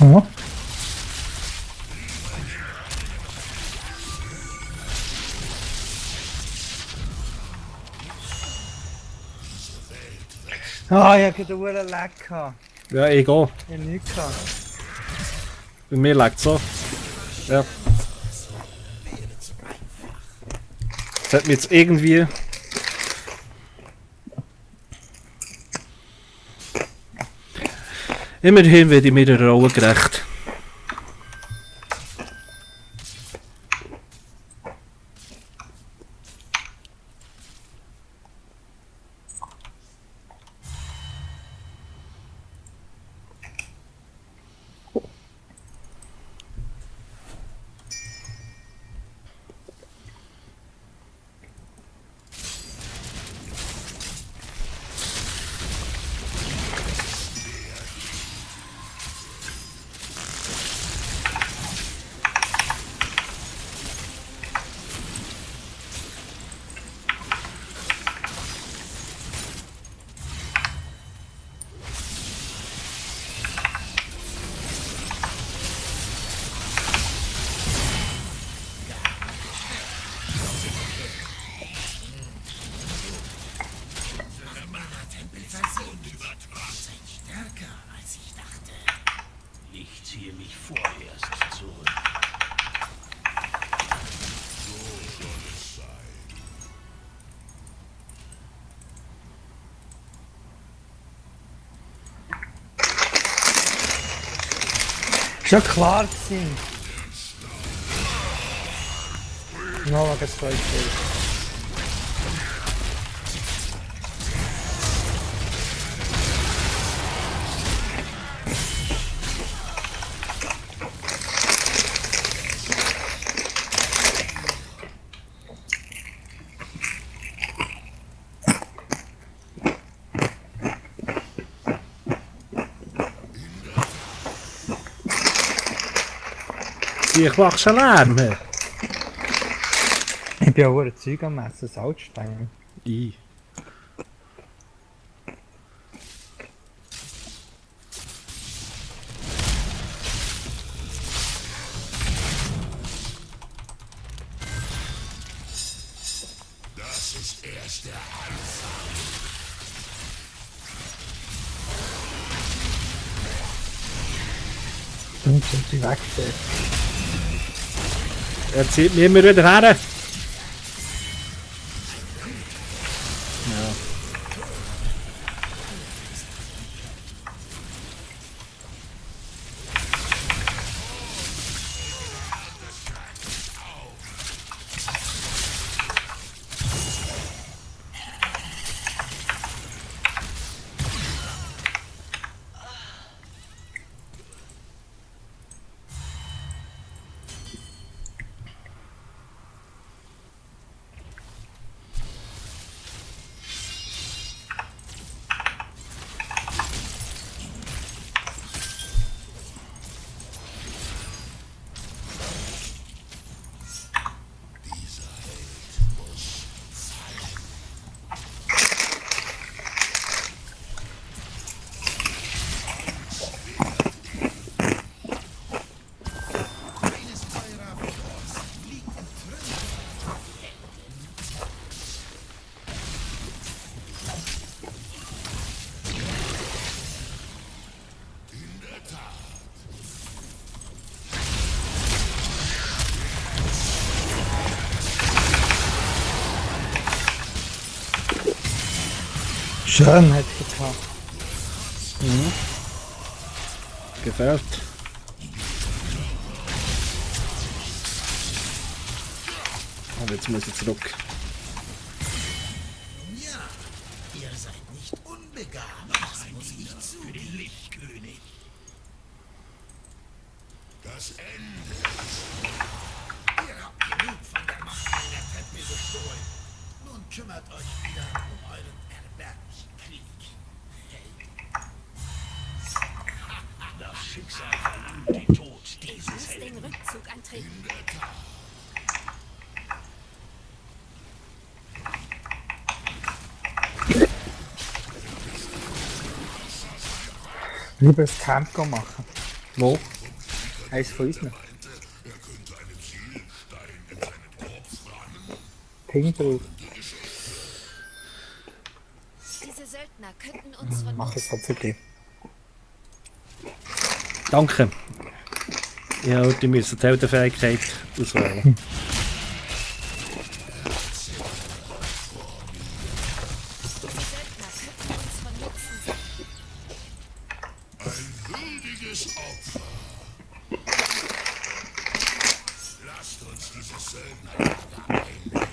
Oh. Ah, ich hatte einen Lag gehabt. Ja, egal. Ich hab nichts gehabt. Bei mir lag so. Ja. Das hat mir jetzt irgendwie. Immerhin werde ich mir der Rolle gerecht. Ist ja klar gewesen. No, wegen 2 Kills. Ich mache schon Lärm. Ich bin auch ein Zeug am Messen, Salzsteine. I. Das ist erst der Anfang. Dann sind sie weg. Er zieht mich immer wieder her. Ja. Schön hat es gehabt. Mhm. Gefällt. Aber jetzt muss ich zurück. Ja, ihr seid nicht unbegabt. Das muss ich zugeben. Lichtkönig. Das Ende. Ihr habt genug von der Macht meiner Tempel gestohlen. Nun kümmert euch wieder um euren erbärmlichen Krieg. Hey. Das Schicksal verlangt den Tod Ich dieses muss den Helden. Rückzug antreten. Liebes Camp machen. Wo? Eins von uns. Ping drauf. Diese Söldner könnten uns von Mach ich grad für dich. Danke. Ja, die müssen die Heldenfähigkeit auswählen. Diese Söldner könnten uns von Nutzen sein. Würdiges Opfer. Lasst uns dieses Söldnerlager einnehmen.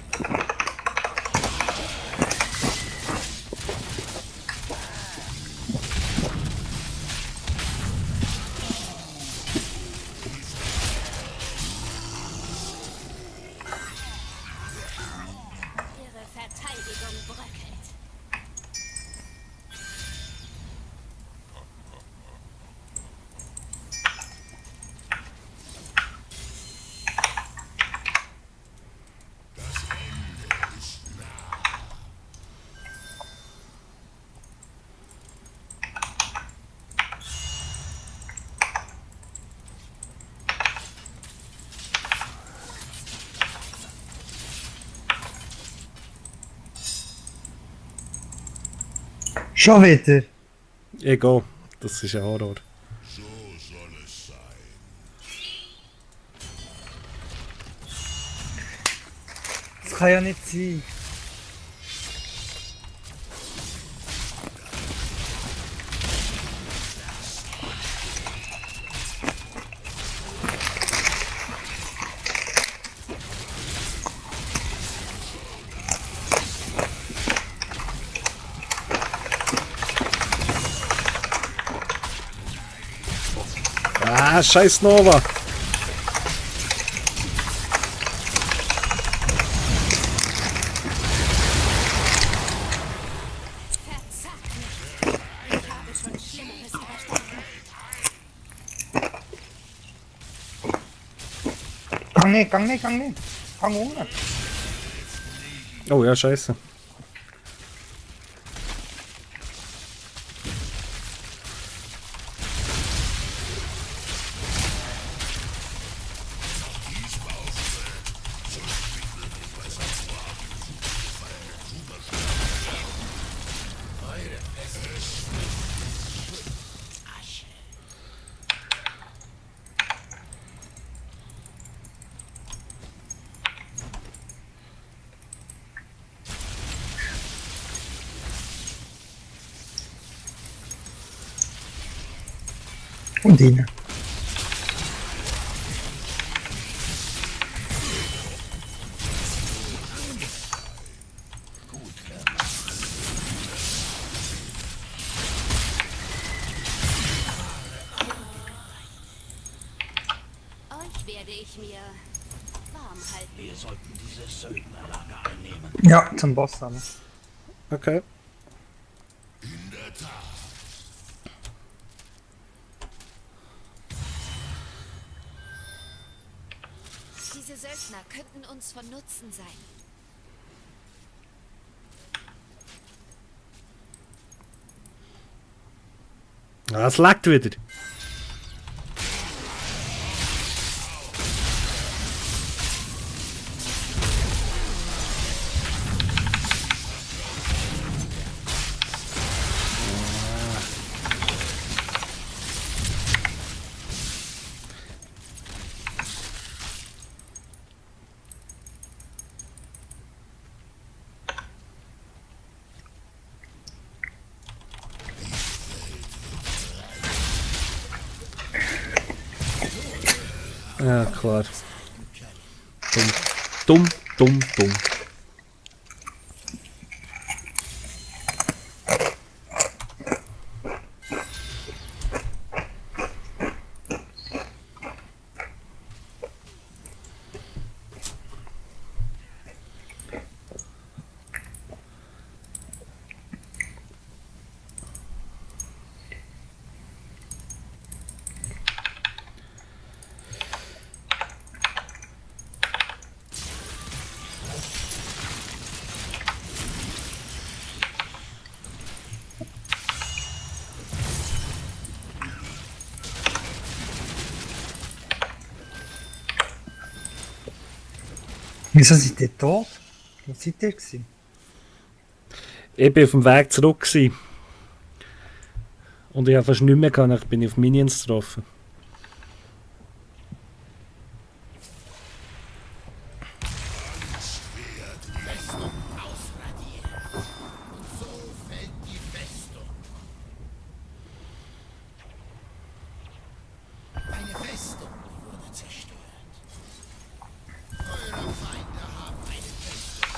Ihre Verteidigung bröckelt. Schon wieder. Egal, das ist ein Horror. So soll es sein. Das kann ja nicht sein. Ah, scheiß Nova! Verzag nicht. Ich habe schon Schlimmeres überstanden. Gang nicht. Gang unten. Oh ja, scheiße. Und ihn. Euch werde ich mir warm halten. Wir sollten dieses Söldnerlager einnehmen. Ja, zum Boss haben. Okay. In der Tat. Diese Söldner könnten uns von Nutzen sein. Ah, es leckt wieder. Ja, klar. Dumm. Wieso seid ihr tot? Wo seid ihr gewesen? Ich bin auf dem Weg zurück gewesen. Und ich habe fast nichts mehr gehabt, ich bin auf Minions getroffen. Festung ausradiert. Und so fällt die Festung. Eine Festung wurde zerstört. Eure Feinde haben eine Festung.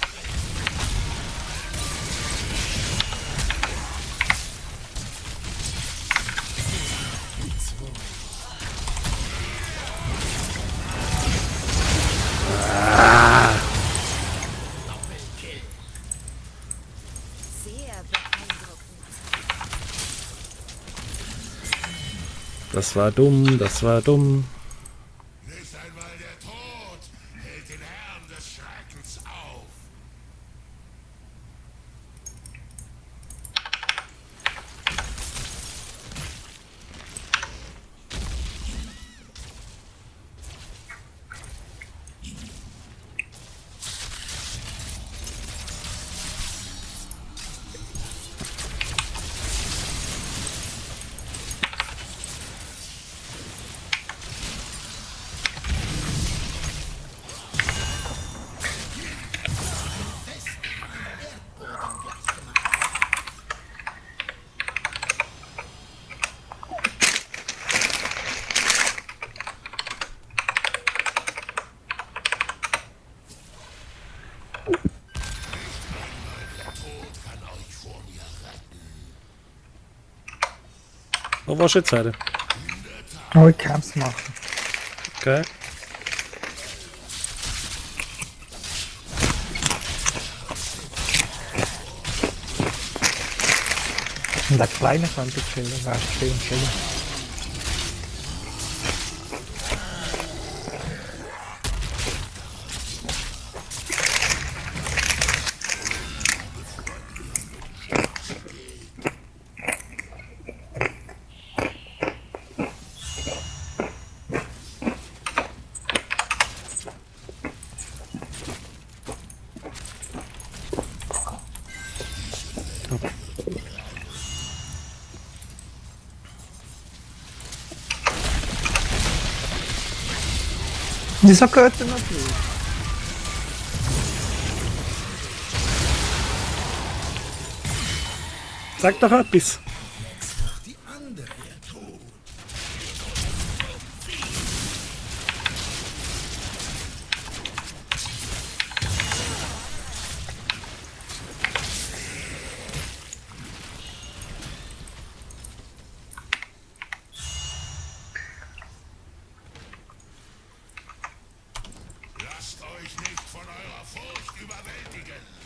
Sehr beeindruckend. Das war dumm, das war dumm. Nicht einmal der Tod hält den Herrn des Schreckens auf. Wo warst du jetzt her? Oh, ich kann's machen. Okay. Und der Kleine könnte chillen, wäre chillen. Wieso gehört er noch nicht? Sag doch etwas. Die andere Tod. Lasst euch nicht von eurer Furcht überwältigen.